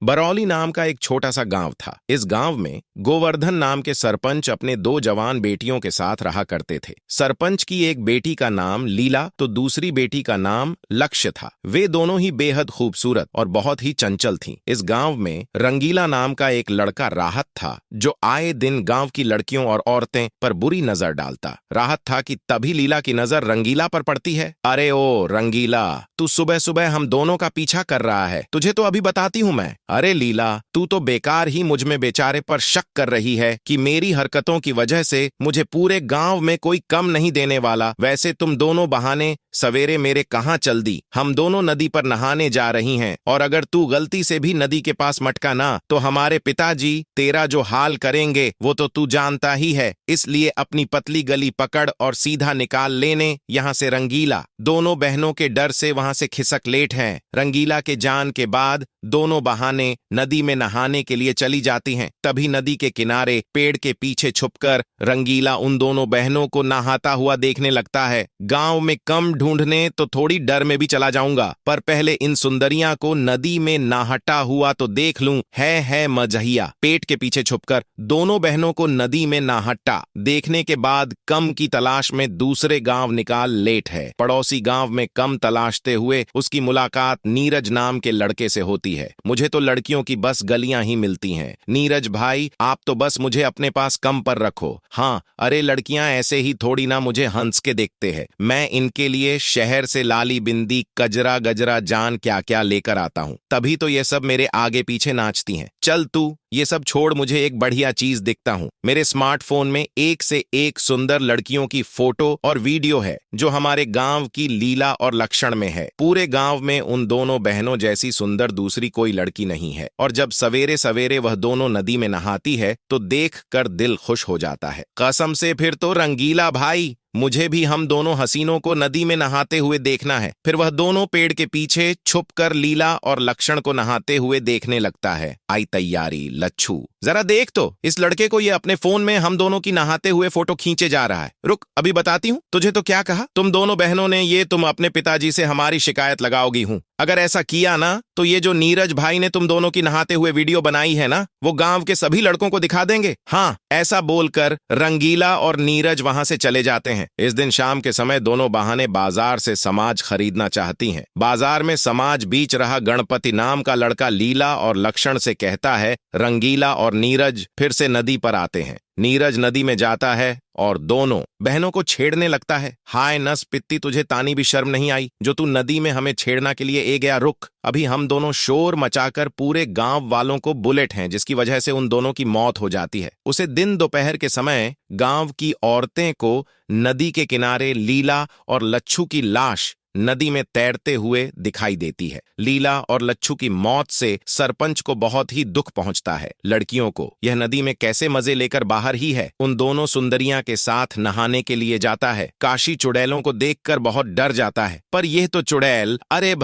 बरौली नाम का एक छोटा सा गांव था। इस गांव में गोवर्धन नाम के सरपंच अपने दो जवान बेटियों के साथ रहा करते थे। सरपंच की एक बेटी का नाम लीला तो दूसरी बेटी का नाम लक्ष्य था। वे दोनों ही बेहद खूबसूरत और बहुत ही चंचल थीं। इस गांव में रंगीला नाम का एक लड़का राहत था, जो आए दिन गांव की लड़कियों और औरतें पर बुरी नजर डालता। राहत था कि तभी लीला की नजर रंगीला पर पड़ती है। अरे ओ रंगीला, तू सुबह सुबह हम दोनों का पीछा कर रहा है, तुझे तो अभी बताती हूं मैं। अरे लीला, तू तो बेकार ही मुझ में बेचारे पर शक कर रही है कि मेरी हरकतों की वजह से मुझे पूरे गांव में कोई कम नहीं देने वाला। वैसे तुम दोनों बहाने सवेरे मेरे कहाँ चल दी। हम दोनों नदी पर नहाने जा रही हैं, और अगर तू गलती से भी नदी के पास मटका ना तो हमारे पिताजी तेरा जो हाल करेंगे वो तो तू जानता ही है। इसलिए अपनी पतली गली पकड़ और सीधा निकाल लेने यहाँ से। रंगीला दोनों बहनों के डर से वहां से खिसक लेट हैं। रंगीला के जान के बाद दोनों बहाने नदी में नहाने के लिए चली जाती हैं। तभी नदी के किनारे पेड़ के पीछे छुपकर रंगीला उन दोनों बहनों को नहाता हुआ देखने लगता है। गांव में कम ढूंढने तो थोड़ी डर में भी चला जाऊंगा, पर पहले इन सुंदरियां को नदी में नहाता हुआ तो देख लूं। है मजहिया। पेट के पीछे छुपकर दोनों बहनों को नदी में नहाता देखने के बाद कम की तलाश में दूसरे गांव निकाल लेट है। पड़ोसी गांव में कम तलाशते हुए उसकी मुलाकात नीरज नाम के लड़के से होती है। मुझे तो लड़कियों की बस गलियां ही मिलती हैं। नीरज भाई, आप तो बस मुझे अपने पास कम पर रखो। हाँ, अरे लड़कियां ऐसे ही थोड़ी ना मुझे हंस के देखते हैं। मैं इनके लिए शहर से लाली बिंदी कजरा गजरा जान क्या क्या लेकर आता हूँ, तभी तो ये सब मेरे आगे पीछे नाचती हैं। चल तू ये सब छोड़, मुझे एक बढ़िया चीज दिखता हूँ। मेरे स्मार्टफोन में एक से एक सुंदर लड़कियों की फोटो और वीडियो है, जो हमारे गांव की लीला और लक्षण में है। पूरे गांव में उन दोनों बहनों जैसी सुंदर दूसरी कोई लड़की नहीं है, और जब सवेरे सवेरे वह दोनों नदी में नहाती है तो देख कर दिल खुश हो जाता है। कसम से फिर तो रंगीला भाई, मुझे भी हम दोनों हसीनों को नदी में नहाते हुए देखना है। फिर वह दोनों पेड़ के पीछे छुपकर लीला और लक्षण को नहाते हुए देखने लगता है। आई तैयारी लच्छू, जरा देख तो, इस लड़के को ये अपने फोन में हम दोनों की नहाते हुए फोटो खींचे जा रहा है। रुक, अभी बताती हूँ तुझे। तो क्या कहा तुम दोनों बहनों ने, ये तुम अपने पिताजी से हमारी शिकायत लगाओगी हूँ। अगर ऐसा किया ना तो ये जो नीरज भाई ने तुम दोनों की नहाते हुए वीडियो बनाई है ना, वो गांव के सभी लड़कों को दिखा देंगे। हाँ, ऐसा बोलकर रंगीला और नीरज वहां से चले जाते हैं। इस दिन शाम के समय दोनों बहाने बाजार से समाज खरीदना चाहती हैं। बाजार में समाज बीच रहा गणपति नाम का लड़का लीला और लक्षण से कहता है। रंगीला और नीरज फिर से नदी पर आते हैं। नीरज नदी में जाता है और दोनों बहनों को छेड़ने लगता है। हाय नस पित्ती, तुझे तानी भी शर्म नहीं आई जो तू नदी में हमें छेड़ना के लिए ए गया। रुक, अभी हम दोनों शोर मचाकर पूरे गांव वालों को बुलेट हैं, जिसकी वजह से उन दोनों की मौत हो जाती है। उसे दिन दोपहर के समय गांव की औरतें को नदी के किनारे लीला और लच्छू की लाश नदी में तैरते हुए दिखाई देती है। लीला और लच्छू की मौत से सरपंच को बहुत ही दुख पहुंचता है। लड़कियों को यह नदी में कैसे मजे लेकर बाहर ही है। उन दोनों सुंदरियां के साथ नहाने के लिए जाता है। काशी चुड़ैलों को देखकर बहुत डर जाता है, पर यह तो चुड़ैल, अरे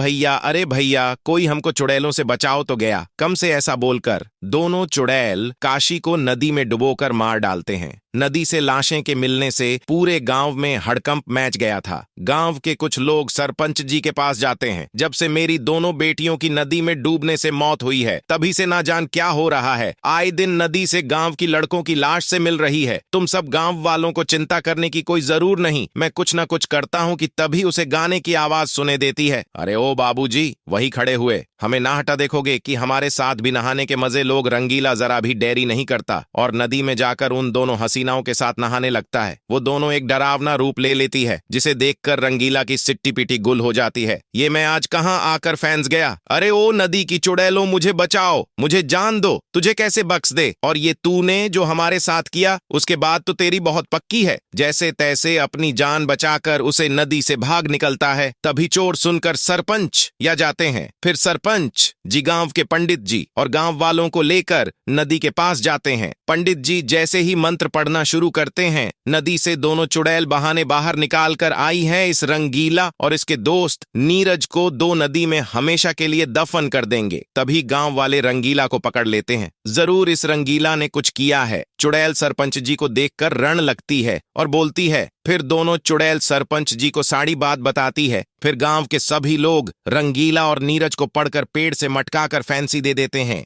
भैया कोई हमको चुड़ैलों से बचाओ तो गया। कम से ऐसा बोलकर दोनों चुड़ैल काशी को नदी में डुबोकर मार डालते हैं। नदी से लाशें के मिलने से पूरे गांव में हड़कंप मच गया था। गांव के कुछ लोग सरपंच जी के पास जाते हैं। जब से मेरी दोनों बेटियों की नदी में डूबने से मौत हुई है, तभी से ना जान क्या हो रहा है। आए दिन नदी से गांव की लड़कों की लाश से मिल रही है। तुम सब गांव वालों को चिंता करने की कोई जरूर नहीं। मैं कुछ ना कुछ करता हूं कि तभी उसे गाने की आवाज सुने देती है। अरे ओ बाबूजी, वही खड़े हुए, हमें ना हटा देखोगे कि हमारे साथ भी नहाने के मजे लोग। रंगीला जरा भी देरी नहीं करता और नदी में जाकर उन दोनों हसीनाओं के साथ नहाने लगता है। वो दोनों एक डरावना रूप ले लेती है, जिसे देखकर रंगीला की सिट्टी पिटी गुल हो जाती है। ये मैं आज कहां आकर फैंस गया। अरे ओ नदी की चुड़ैलों, मुझे बचाओ, मुझे जान दो, तुझे कैसे बख्श दे। और ये तूने जो हमारे साथ किया, उसके बाद तो तेरी बहुत पक्की है। जैसे तैसे अपनी जान बचाकर उसे नदी से भाग निकलता है। तभी चोर सुनकर सरपंच या जाते हैं। फिर सरपंच जी गांव के पंडित जी और गांव वालों को लेकर नदी के पास जाते हैं। पंडित जी जैसे ही मंत्र पढ़ने करना शुरू करते हैं। नदी से दोनों चुड़ैल बहाने बाहर निकाल कर आई हैं। इस रंगीला और इसके दोस्त नीरज को दो नदी में हमेशा के लिए दफन कर देंगे। तभी गांव वाले रंगीला को पकड़ लेते हैं। जरूर इस रंगीला ने कुछ किया है। चुड़ैल सरपंच जी को देखकर रण लगती है और बोलती है। फिर दोनों चुड़ैल सरपंच जी को सारी बात बताती है। फिर गांव के सभी लोग रंगीला और नीरज को पढ़कर पेड़ से मटका कर फांसी दे देते हैं।